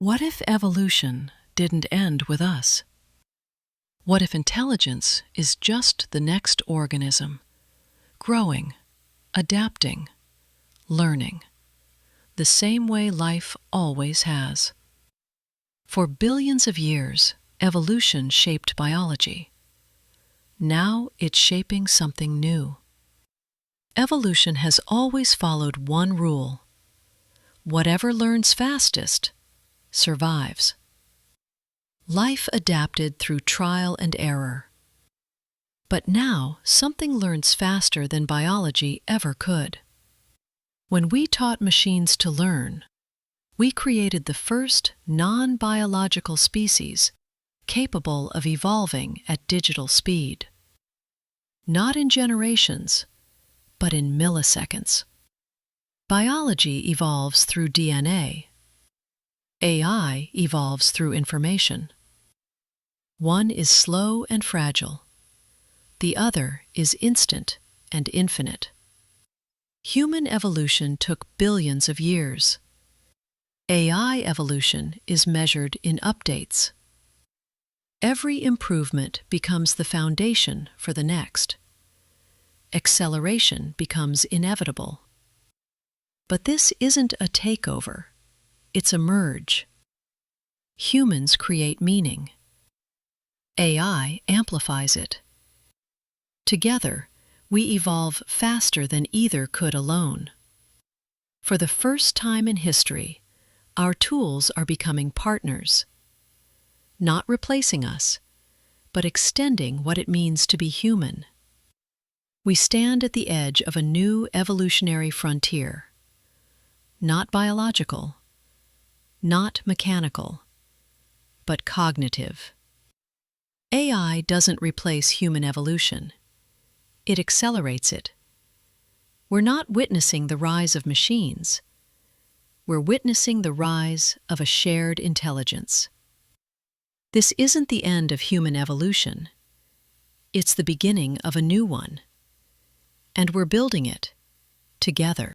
What if evolution didn't end with us? What if intelligence is just the next organism, growing, adapting, learning, the same way life always has? For billions of years, evolution shaped biology. Now it's shaping something new. Evolution has always followed one rule: whatever learns fastest survives. Life adapted through trial and error. But now something learns faster than biology ever could. When we taught machines to learn, we created the first non-biological species capable of evolving at digital speed. Not in generations, but in milliseconds. Biology evolves through DNA. AI evolves through information. One is slow and fragile. The other is instant and infinite. Human evolution took billions of years. AI evolution is measured in updates. Every improvement becomes the foundation for the next. Acceleration becomes inevitable. But this isn't a takeover. It's a merge. Humans create meaning. AI amplifies it. Together, we evolve faster than either could alone. For the first time in history, our tools are becoming partners, not replacing us, but extending what it means to be human. We stand at the edge of a new evolutionary frontier, not biological, not mechanical, but cognitive. AI doesn't replace human evolution. It accelerates it. We're not witnessing the rise of machines. We're witnessing the rise of a shared intelligence. This isn't the end of human evolution. It's the beginning of a new one. And we're building it together.